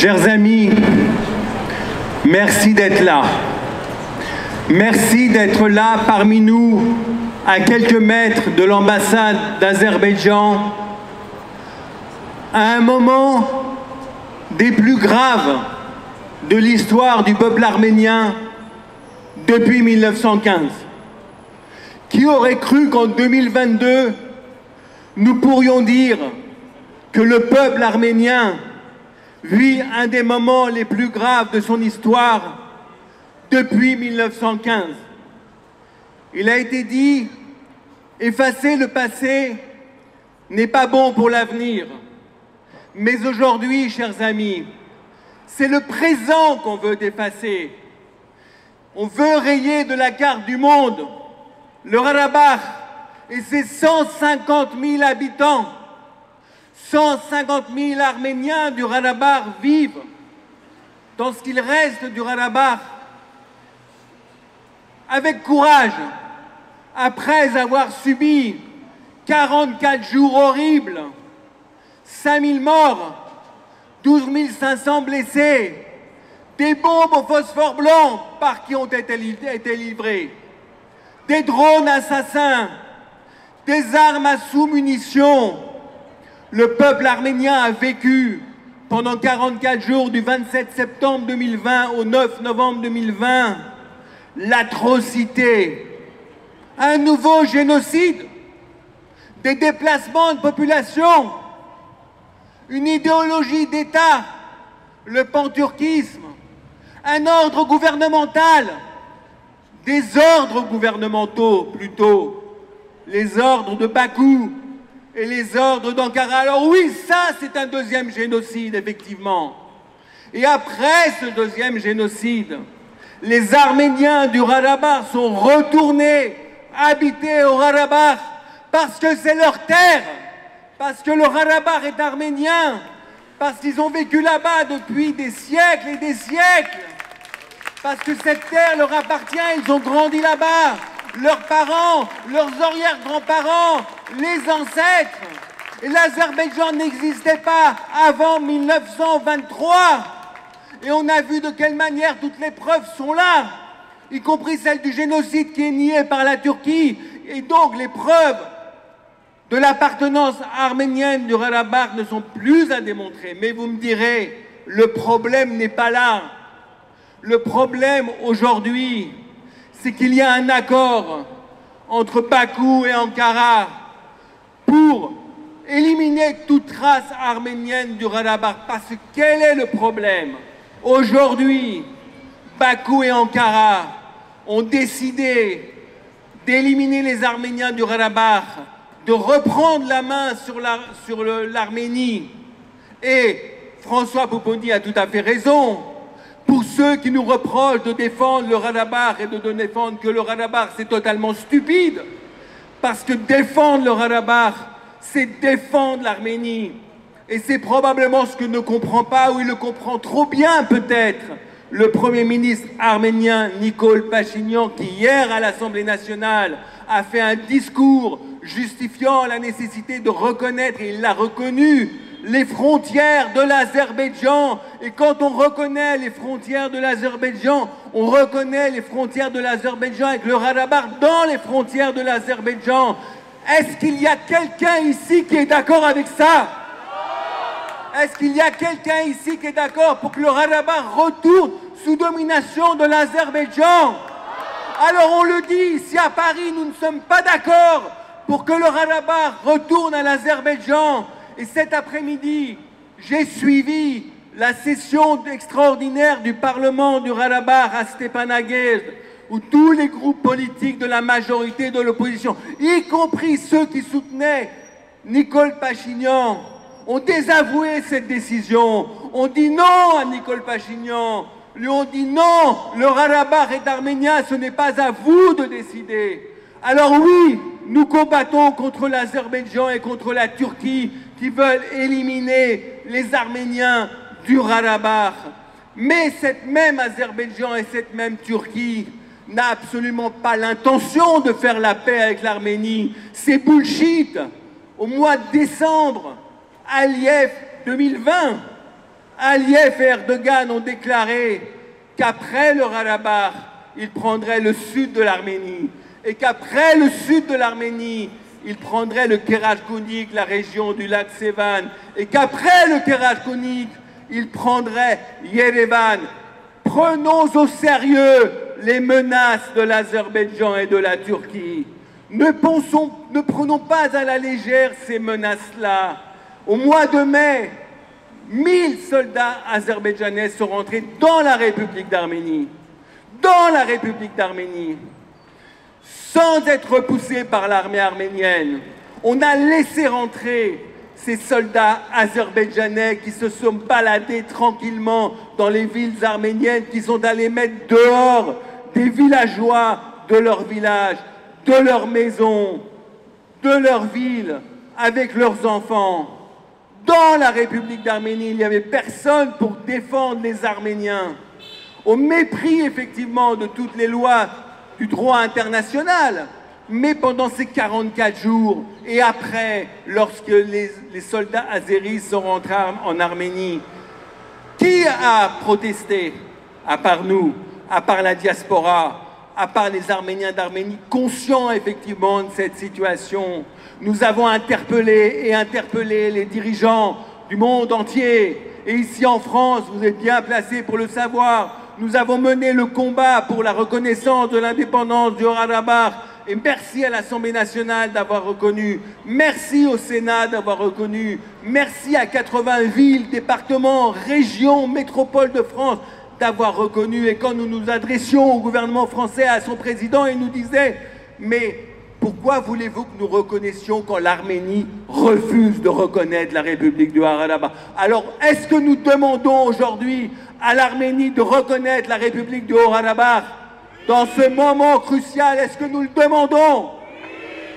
Chers amis, merci d'être là. Merci d'être là parmi nous, à quelques mètres de l'ambassade d'Azerbaïdjan, à un moment des plus graves de l'histoire du peuple arménien depuis 1915. Qui aurait cru qu'en 2022, nous pourrions dire que le peuple arménien vit un des moments les plus graves de son histoire depuis 1915. Il a été dit, effacer le passé n'est pas bon pour l'avenir. Mais aujourd'hui, chers amis, c'est le présent qu'on veut effacer. On veut rayer de la carte du monde le Haut-Karabakh et ses 150 000 habitants. 150 000 Arméniens du Haut-Karabakh vivent dans ce qu'il reste du Haut-Karabakh avec courage, après avoir subi 44 jours horribles, 5 000 morts, 12 500 blessés, des bombes au phosphore blanc par qui ont été livrées, des drones assassins, des armes à sous-munitions. Le peuple arménien a vécu pendant 44 jours du 27 septembre 2020 au 9 novembre 2020 l'atrocité, un nouveau génocide, des déplacements de population, une idéologie d'État, le panturquisme, un ordre gouvernemental, des ordres gouvernementaux plutôt, les ordres de Bakou et les ordres d'Ankara. Alors oui, ça c'est un deuxième génocide, effectivement. Et après ce deuxième génocide, les Arméniens du Haut-Karabakh sont retournés habiter au Haut-Karabakh parce que c'est leur terre, parce que le Haut-Karabakh est arménien, parce qu'ils ont vécu là-bas depuis des siècles et des siècles, parce que cette terre leur appartient, ils ont grandi là-bas, leurs parents, leurs arrière-grands-parents, les ancêtres. Et l'Azerbaïdjan n'existait pas avant 1923. Et on a vu de quelle manière toutes les preuves sont là, y compris celle du génocide qui est niée par la Turquie. Et donc les preuves de l'appartenance arménienne du Haut-Karabakh ne sont plus à démontrer. Mais vous me direz, le problème n'est pas là. Le problème aujourd'hui, c'est qu'il y a un accord entre Bakou et Ankara pour éliminer toute trace arménienne du Haut-Karabakh. Parce que quel est le problème? Aujourd'hui, Bakou et Ankara ont décidé d'éliminer les Arméniens du Haut-Karabakh, de reprendre la main sur l'Arménie. Et François Pouponnier a tout à fait raison. Pour ceux qui nous reprochent de défendre le Haut-Karabakh et de défendre que le Haut-Karabakh, c'est totalement stupide. Parce que défendre le Haut-Karabakh, c'est défendre l'Arménie. Et c'est probablement ce que ne comprend pas, ou il le comprend trop bien peut-être, le Premier ministre arménien Nikol Pachinian, qui hier à l'Assemblée nationale a fait un discours justifiant la nécessité de reconnaître, et il l'a reconnu, les frontières de l'Azerbaïdjan. Et quand on reconnaît les frontières de l'Azerbaïdjan, on reconnaît les frontières de l'Azerbaïdjan avec le Haut-Karabakh dans les frontières de l'Azerbaïdjan. Est-ce qu'il y a quelqu'un ici qui est d'accord avec ça? Est-ce qu'il y a quelqu'un ici qui est d'accord pour que le Haut-Karabakh retourne sous domination de l'Azerbaïdjan? Alors on le dit, si à Paris nous ne sommes pas d'accord pour que le Haut-Karabakh retourne à l'Azerbaïdjan, et cet après-midi, j'ai suivi la session extraordinaire du Parlement du Haut-Karabakh à Stepanakert, où tous les groupes politiques de la majorité et de l'opposition, y compris ceux qui soutenaient Nikol Pachinian, ont désavoué cette décision. On dit non à Nikol Pachinian. Lui on dit non, le Haut-Karabakh est arménien, ce n'est pas à vous de décider. Alors oui, nous combattons contre l'Azerbaïdjan et contre la Turquie qui veulent éliminer les Arméniens du Haut-Karabakh. Mais cette même Azerbaïdjan et cette même Turquie n'a absolument pas l'intention de faire la paix avec l'Arménie. C'est bullshit. Au mois de décembre, Aliyev 2020 Aliyev et Erdogan ont déclaré qu'après le Haut-Karabakh, ils prendraient le sud de l'Arménie et qu'après le sud de l'Arménie, ils prendraient le Karakounïk, la région du lac Sevan, et qu'après le Karakounïk, ils prendraient Yerevan. Prenons au sérieux les menaces de l'Azerbaïdjan et de la Turquie. Ne prenons pas à la légère ces menaces-là. Au mois de mai, 1000 soldats azerbaïdjanais sont rentrés dans la République d'Arménie. Dans la République d'Arménie. Sans être repoussés par l'armée arménienne. On a laissé rentrer ces soldats azerbaïdjanais qui se sont baladés tranquillement dans les villes arméniennes, qui sont allés mettre dehors des villageois de leur village, de leur maison, de leur ville, avec leurs enfants. Dans la République d'Arménie, il n'y avait personne pour défendre les Arméniens. Au mépris, effectivement, de toutes les lois du droit international. Mais pendant ces 44 jours, et après, lorsque les soldats azéris sont rentrés en Arménie, qui a protesté, à part nous, à part la diaspora, à part les Arméniens d'Arménie, conscients effectivement de cette situation? Nous avons interpellé les dirigeants du monde entier. Et ici en France, vous êtes bien placés pour le savoir, nous avons mené le combat pour la reconnaissance de l'indépendance du Haut-Karabakh. Et merci à l'Assemblée nationale d'avoir reconnu, merci au Sénat d'avoir reconnu, merci à 80 villes, départements, régions, métropoles de France d'avoir reconnu. Et quand nous nous adressions au gouvernement français, à son président, il nous disait « Mais pourquoi voulez-vous que nous reconnaissions quand l'Arménie refuse de reconnaître la République du Haut-Karabakh ?» Alors, est-ce que nous demandons aujourd'hui à l'Arménie de reconnaître la République du Haut-Karabakh? Dans ce moment crucial, est-ce que nous le demandons?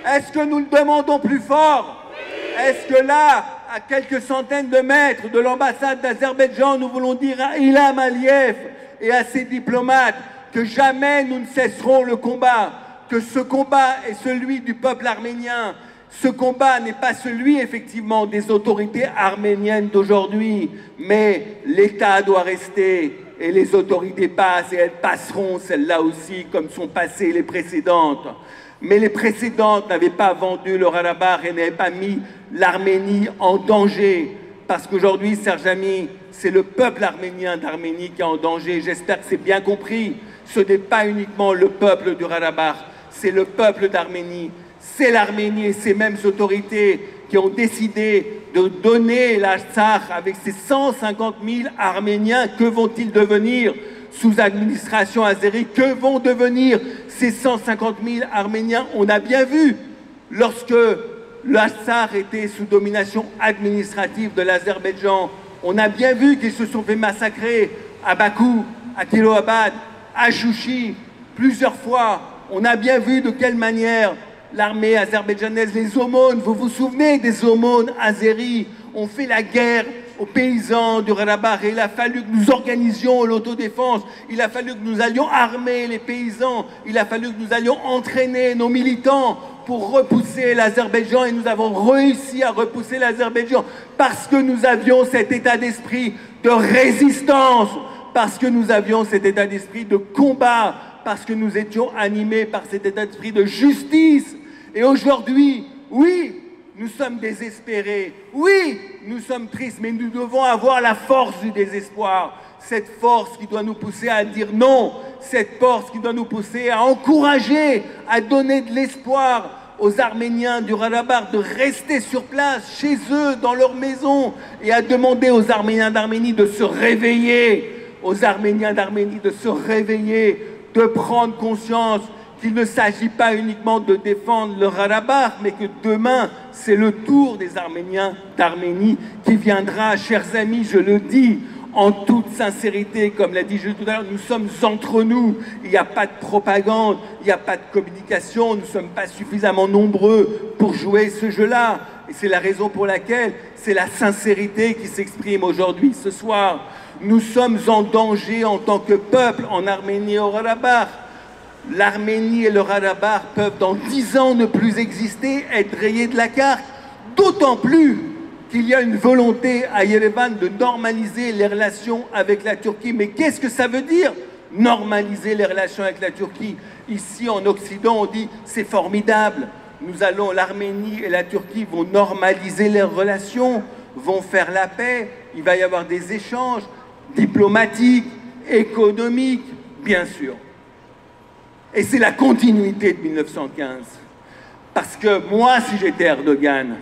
Est-ce que nous le demandons plus fort? Est-ce que là, à quelques centaines de mètres de l'ambassade d'Azerbaïdjan, nous voulons dire à Ilham Aliyev et à ses diplomates que jamais nous ne cesserons le combat, que ce combat est celui du peuple arménien. Ce combat n'est pas celui, effectivement, des autorités arméniennes d'aujourd'hui, mais l'État doit rester. Et les autorités passent, et elles passeront, celles-là aussi, comme sont passées les précédentes. Mais les précédentes n'avaient pas vendu le Haut-Karabakh et n'avaient pas mis l'Arménie en danger. Parce qu'aujourd'hui, Serge Ami, c'est le peuple arménien d'Arménie qui est en danger. J'espère que c'est bien compris. Ce n'est pas uniquement le peuple du Haut-Karabakh, c'est le peuple d'Arménie. C'est l'Arménie et ces mêmes autorités qui ont décidé de donner l'Artsakh avec ses 150 000 Arméniens. Que vont-ils devenir sous administration azérie? Que vont devenir ces 150 000 Arméniens? On a bien vu, lorsque l'Artsakh était sous domination administrative de l'Azerbaïdjan, on a bien vu qu'ils se sont fait massacrer à Bakou, à Kiloabad, à Chouchi, plusieurs fois. On a bien vu de quelle manière l'armée azerbaïdjanaise, les aumônes, vous vous souvenez des aumônes azéris, ont fait la guerre aux paysans du Haut-Karabakh. Et il a fallu que nous organisions l'autodéfense, il a fallu que nous allions armer les paysans, il a fallu que nous allions entraîner nos militants pour repousser l'Azerbaïdjan. Et nous avons réussi à repousser l'Azerbaïdjan parce que nous avions cet état d'esprit de résistance, parce que nous avions cet état d'esprit de combat, parce que nous étions animés par cet état d'esprit de justice. Et aujourd'hui, oui, nous sommes désespérés, oui, nous sommes tristes, mais nous devons avoir la force du désespoir, cette force qui doit nous pousser à dire non, cette force qui doit nous pousser à encourager, à donner de l'espoir aux Arméniens du Haut-Karabakh de rester sur place, chez eux, dans leur maison, et à demander aux Arméniens d'Arménie de se réveiller, aux Arméniens d'Arménie de se réveiller, de prendre conscience qu'il ne s'agit pas uniquement de défendre le Haut-Karabakh, mais que demain, c'est le tour des Arméniens d'Arménie qui viendra. Chers amis, je le dis en toute sincérité, comme l'a dit Jules tout à l'heure, nous sommes entre nous. Il n'y a pas de propagande, il n'y a pas de communication, nous ne sommes pas suffisamment nombreux pour jouer ce jeu-là. Et c'est la raison pour laquelle c'est la sincérité qui s'exprime aujourd'hui, ce soir. Nous sommes en danger en tant que peuple en Arménie et au Haut-Karabakh. L'Arménie et le Haut-Karabakh peuvent dans 10 ans ne plus exister, être rayés de la carte, d'autant plus qu'il y a une volonté à Yerevan de normaliser les relations avec la Turquie. Mais qu'est-ce que ça veut dire, normaliser les relations avec la Turquie? Ici, en Occident, on dit « c'est formidable, l'Arménie et la Turquie vont normaliser leurs relations, vont faire la paix, il va y avoir des échanges diplomatiques, économiques, bien sûr. » Et c'est la continuité de 1915. Parce que moi, si j'étais Erdogan,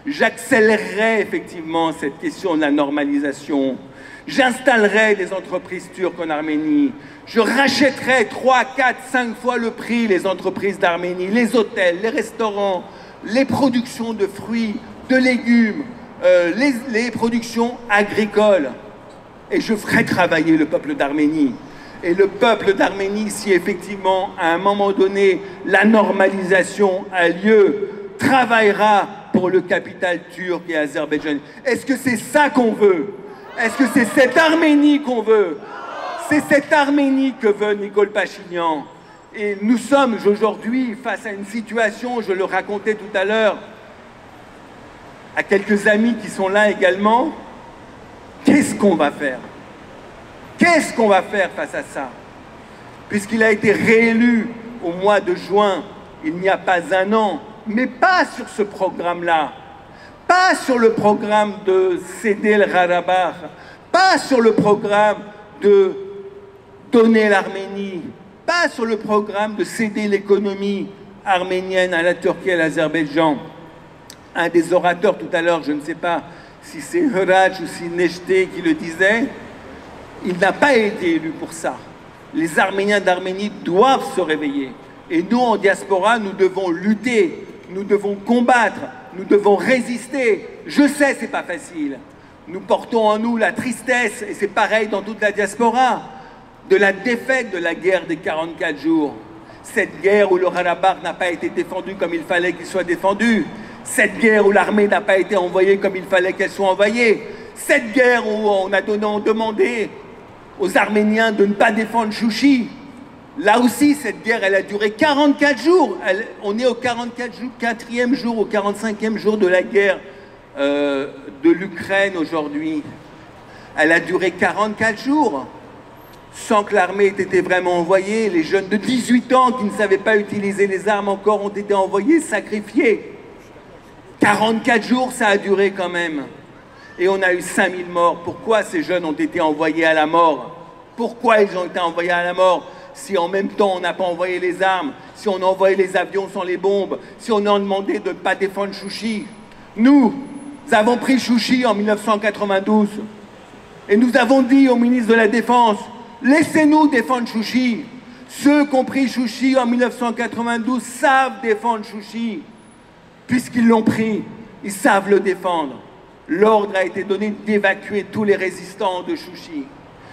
j'accélérerais effectivement cette question de la normalisation. J'installerais des entreprises turques en Arménie. Je rachèterais 3, 4, 5 fois le prix les entreprises d'Arménie, les hôtels, les restaurants, les productions de fruits, de légumes, les productions agricoles. Et je ferais travailler le peuple d'Arménie. Et le peuple d'Arménie, si effectivement, à un moment donné, la normalisation a lieu, travaillera pour le capital turc et azerbaïdjanais. Est-ce que c'est ça qu'on veut? Est-ce que c'est cette Arménie qu'on veut? C'est cette Arménie que veut Nicole Pachinian. Et nous sommes aujourd'hui face à une situation, je le racontais tout à l'heure, à quelques amis qui sont là également. Qu'est-ce qu'on va faire? Qu'est-ce qu'on va faire face à ça? Puisqu'il a été réélu au mois de juin, il n'y a pas un an, mais pas sur ce programme-là, pas sur le programme de céder le Karabakh, pas sur le programme de donner l'Arménie, pas sur le programme de céder l'économie arménienne à la Turquie et à l'Azerbaïdjan. Un des orateurs tout à l'heure, je ne sais pas si c'est Hıraj ou si Neşté qui le disait, il n'a pas été élu pour ça. Les Arméniens d'Arménie doivent se réveiller. Et nous, en diaspora, nous devons lutter, nous devons combattre, nous devons résister. Je sais, c'est pas facile. Nous portons en nous la tristesse, et c'est pareil dans toute la diaspora, de la défaite de la guerre des 44 jours. Cette guerre où le Karabakh n'a pas été défendu comme il fallait qu'il soit défendu. Cette guerre où l'armée n'a pas été envoyée comme il fallait qu'elle soit envoyée. Cette guerre où on a demandé aux Arméniens de ne pas défendre Chouchi. Là aussi, cette guerre, elle a duré 44 jours. On est au 44e jour, au 45e jour de la guerre de l'Ukraine aujourd'hui. Elle a duré 44 jours, sans que l'armée ait été vraiment envoyée. Les jeunes de 18 ans qui ne savaient pas utiliser les armes encore ont été envoyés, sacrifiés. 44 jours, ça a duré quand même. Et on a eu 5000 morts. Pourquoi ces jeunes ont été envoyés à la mort? Pourquoi ils ont été envoyés à la mort si en même temps on n'a pas envoyé les armes, si on a envoyé les avions sans les bombes, si on a demandé de ne pas défendre Chouchi? Nous avons pris Chouchi en 1992 et nous avons dit au ministre de la Défense, laissez-nous défendre Chouchi. Ceux qui ont pris Chouchi en 1992 savent défendre Chouchi. Puisqu'ils l'ont pris, ils savent le défendre. L'ordre a été donné d'évacuer tous les résistants de Chouchi.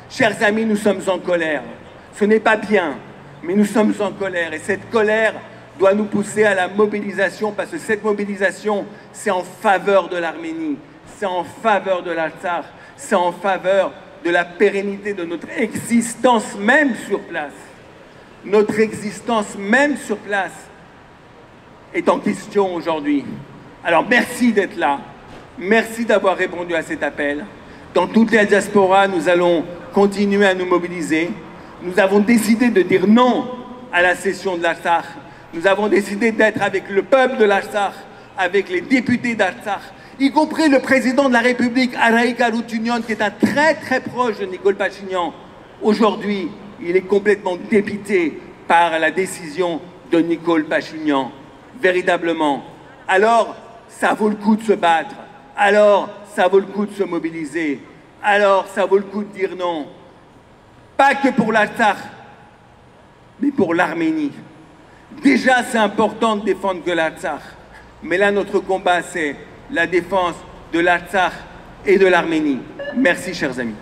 Chers amis, nous sommes en colère. Ce n'est pas bien, mais nous sommes en colère. Et cette colère doit nous pousser à la mobilisation, parce que cette mobilisation, c'est en faveur de l'Arménie, c'est en faveur de l'Artsakh, c'est en faveur de la pérennité de notre existence même sur place. Notre existence même sur place est en question aujourd'hui. Alors merci d'être là. Merci d'avoir répondu à cet appel. Dans toute la diaspora, nous allons continuer à nous mobiliser. Nous avons décidé de dire non à la cession de l'Artsakh. Nous avons décidé d'être avec le peuple de l'Artsakh, avec les députés d'Artsakh, y compris le président de la République, Arayik Harutyunyan, qui est un très très proche de Nicole Pachinian. Aujourd'hui, il est complètement dépité par la décision de Nicole Pachinian. Véritablement. Alors, ça vaut le coup de se battre. Alors, ça vaut le coup de se mobiliser. Alors, ça vaut le coup de dire non. Pas que pour l'Artsakh, mais pour l'Arménie. Déjà, c'est important de défendre que l'Artsakh. Mais là, notre combat, c'est la défense de l'Artsakh et de l'Arménie. Merci, chers amis.